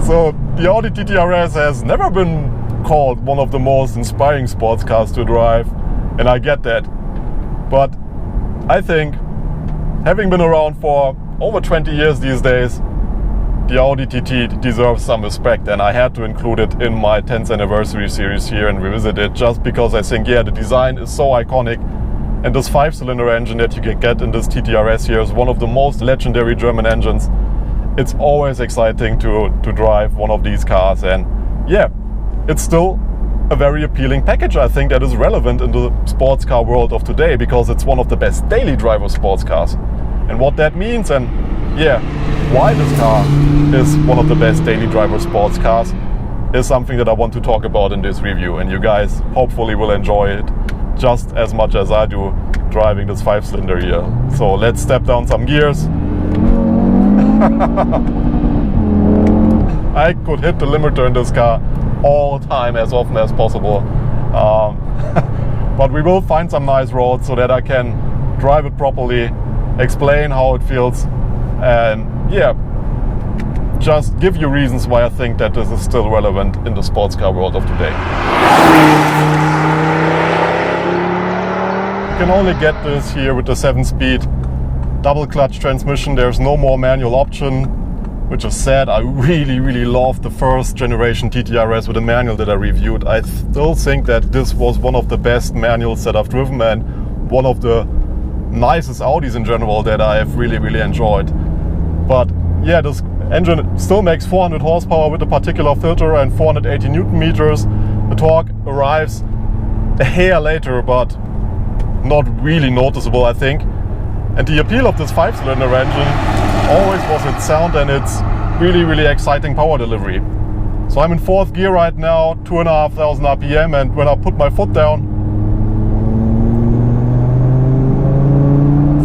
So the Audi TTRS has never been called one of the most inspiring sports cars to drive, and I get that. But I think, having been around for over 20 years these days, the Audi TT deserves some respect, and I had to include it in my 10th anniversary series here and revisit it, just because I think, yeah, the design is so iconic, and this 5-cylinder engine that you can get in this TTRS here is one of the most legendary German engines. It's always exciting to drive one of these cars, and yeah, it's still a very appealing package, I think, that is relevant in the sports car world of today, because it's one of the best daily driver sports cars. And what that means, and yeah, why this car is one of the best daily driver sports cars, is something that I want to talk about in this review, and you guys hopefully will enjoy it just as much as I do driving this 5-cylinder here. So let's step down some gears. I could hit the limiter in this car all the time, as often as possible. But we will find some nice roads so that I can drive it properly, explain how it feels, and yeah, just give you reasons why I think that this is still relevant in the sports car world of today. You can only get this here with the 7-speed double clutch transmission. There's no more manual option, which is sad. I really love the first generation TTRS with a manual that I reviewed. I still think that this was one of the best manuals that I've driven, and one of the nicest Audis in general that I have really enjoyed. But yeah, this engine still makes 400 horsepower with a particular filter and 480 Newton meters. The torque arrives a hair later, but not really noticeable, I think. And the appeal of this 5-cylinder engine always was its sound and its really exciting power delivery. So I'm in 4th gear right now, 2,500 RPM, and when I put my foot down,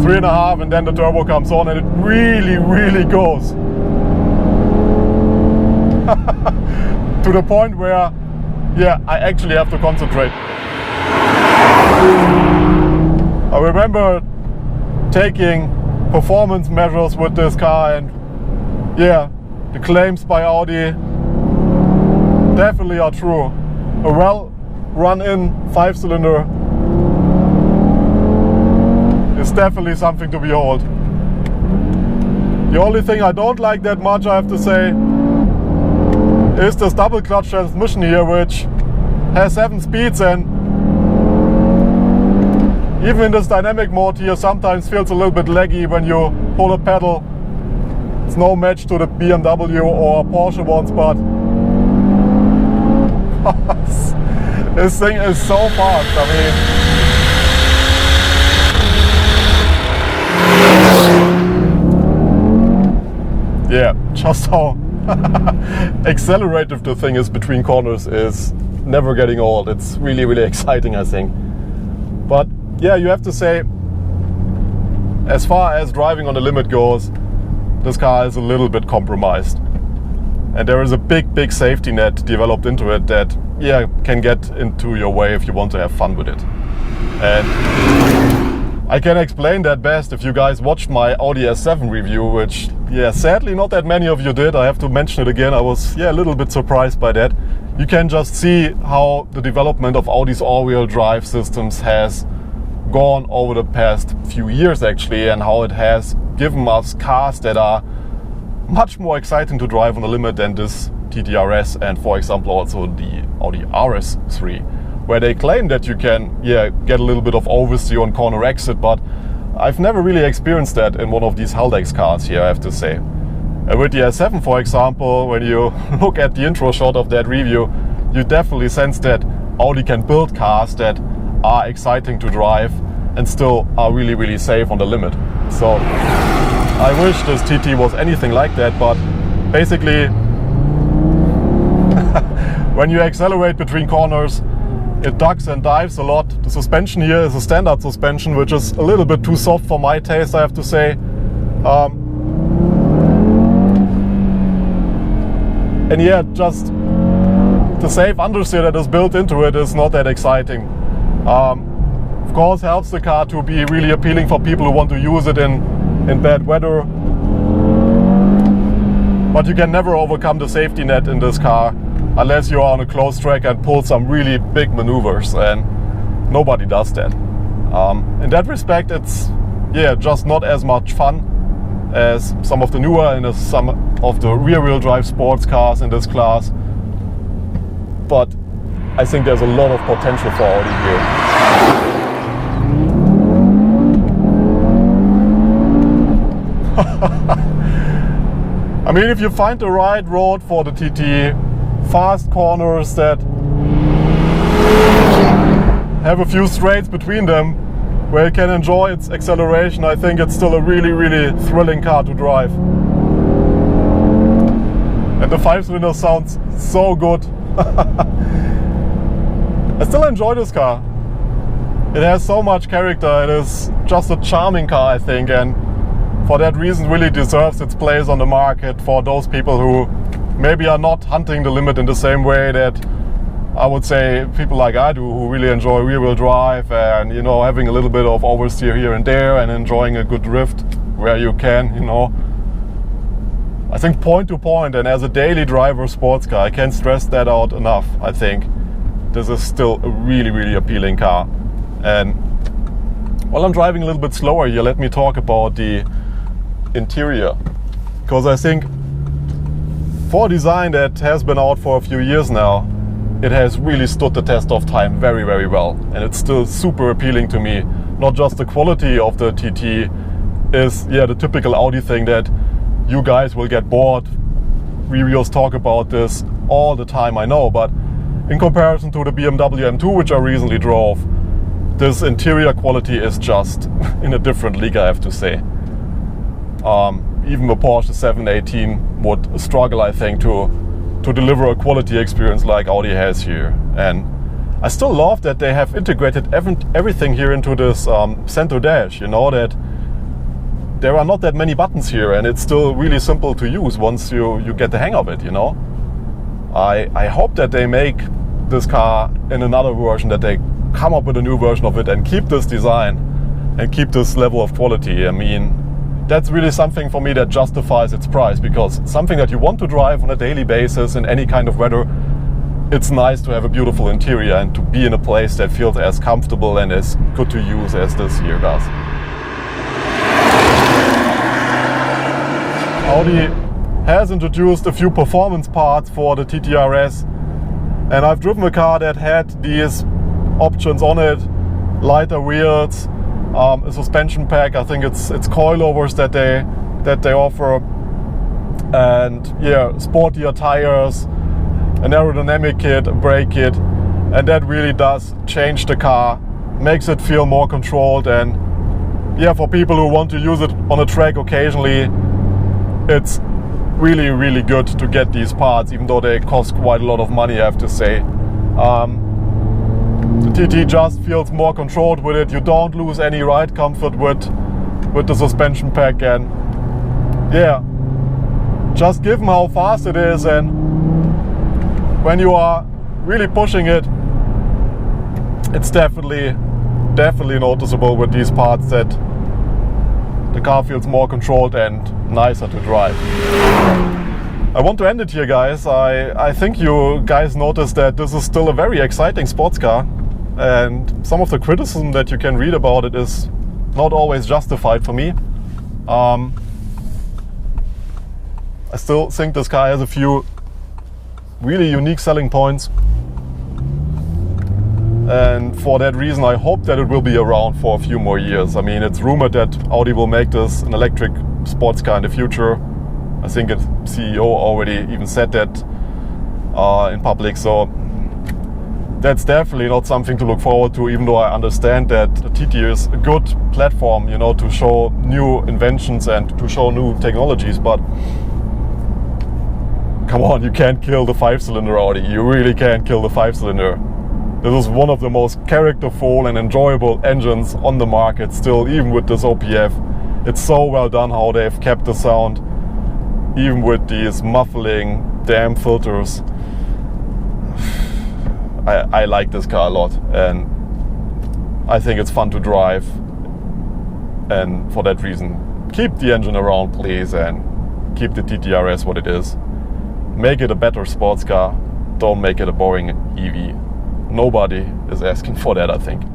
3.5, and then the turbo comes on, and it really goes. To the point where, yeah, I actually have to concentrate. I remember taking performance measures with this car, and yeah, the claims by Audi definitely are true. A well run-in 5-cylinder is definitely something to behold. The only thing I don't like that much, I have to say, is this double clutch transmission here, which has 7 speeds, and even in this dynamic mode here sometimes feels a little bit laggy when you pull a pedal. It's no match to the BMW or Porsche ones, but this thing is so fast. I mean, yeah, just how accelerative the thing is between corners is never getting old. It's really exciting, I think. But yeah, you have to say, as far as driving on the limit goes, this car is a little bit compromised. And there is a big safety net developed into it that, yeah, can get into your way if you want to have fun with it. And I can explain that best if you guys watched my Audi S7 review, which, yeah, sadly not that many of you did. I have to mention it again. I was, yeah, a little bit surprised by that. You can just see how the development of Audi's all-wheel drive systems has gone over the past few years, actually, and how it has given us cars that are much more exciting to drive on the limit than this TTRS, and for example also the Audi RS3, where they claim that you can, yeah, get a little bit of oversteer on corner exit, but I've never really experienced that in one of these Haldex cars here, I have to say. And with the S7, for example, when you look at the intro shot of that review, you definitely sense that Audi can build cars that are exciting to drive and still are really safe on the limit. So I wish this TT was anything like that, but basically when you accelerate between corners, it ducks and dives a lot. The suspension here is a standard suspension, which is a little bit too soft for my taste, I have to say. And yeah, just the safe understeer that is built into it is not that exciting. Of course, helps the car to be really appealing for people who want to use it in bad weather. but you can never overcome the safety net in this car unless you're on a close track and pull some really big maneuvers, and nobody does that. In that respect, it's just not as much fun as some of the newer and some of the rear-wheel drive sports cars in this class, but I think there's a lot of potential for Audi here. I mean, if you find the right road for the TT, fast corners that have a few straights between them where you can enjoy its acceleration, I think it's still a really, really thrilling car to drive. And the 5-cylinder sounds so good. I still enjoy this car. It has so much character. It is just a charming car, I think, and for that reason really deserves its place on the market for those people who maybe are not hunting the limit in the same way that I would say people like I do, who really enjoy rear-wheel drive and, you know, having a little bit of oversteer here and there and enjoying a good drift where you can, you know. I think point to point and as a daily driver sports car, I can't stress that out enough. I think this is still a really, really appealing car. And while I'm driving a little bit slower here, let me talk about the interior, because I think for a design that has been out for a few years now, it has really stood the test of time very, very well, and it's still super appealing to me. Not just the quality of the TT is the typical Audi thing that you guys will get bored. Reviews talk about this all the time, I know, but in comparison to the BMW M2, which I recently drove, this interior quality is just in a different league, I have to say. Even the Porsche 718 would struggle, I think, to deliver a quality experience like Audi has here. And I still love that they have integrated everything here into this center dash, you know, that there are not that many buttons here and it's still really simple to use once you get the hang of it, you know. I hope that they make this car in another version, that they come up with a new version of it and keep this design and keep this level of quality. I mean, that's really something for me that justifies its price, because something that you want to drive on a daily basis in any kind of weather, it's nice to have a beautiful interior and to be in a place that feels as comfortable and as good to use as this here does. Audi has introduced a few performance parts for the TTRS, and I've driven a car that had these options on it: lighter wheels, a suspension pack, I think it's coilovers that they offer, and sportier tires, an aerodynamic kit, a brake kit, and that really does change the car, makes it feel more controlled. And for people who want to use it on a track occasionally, it's really, really good to get these parts, even though they cost quite a lot of money, I have to say. The TT just feels more controlled with it. You don't lose any ride comfort with the suspension pack, and just given how fast it is and when you are really pushing it, it's definitely noticeable with these parts that the car feels more controlled and nicer to drive. I want to end it here, guys. I think you guys noticed that this is still a very exciting sports car, and some of the criticism that you can read about it is not always justified for me. I still think this car has a few really unique selling points, and for that reason I hope that it will be around for a few more years. I mean, it's rumored that Audi will make this an electric sports car in the future. I think its CEO already even said that in public, so that's definitely not something to look forward to, even though I understand that the TT is a good platform, you know, to show new inventions and to show new technologies. But come on, you can't kill the 5-cylinder Audi. You really can't kill the 5-cylinder. This is one of the most characterful and enjoyable engines on the market still, even with this OPF. It's so well done how they've kept the sound, even with these muffling damn filters. I like this car a lot, and I think it's fun to drive, and for that reason keep the engine around, please, and keep the TTRS what it is. Make it a better sports car. Don't make it a boring EV. Nobody is asking for that, I think.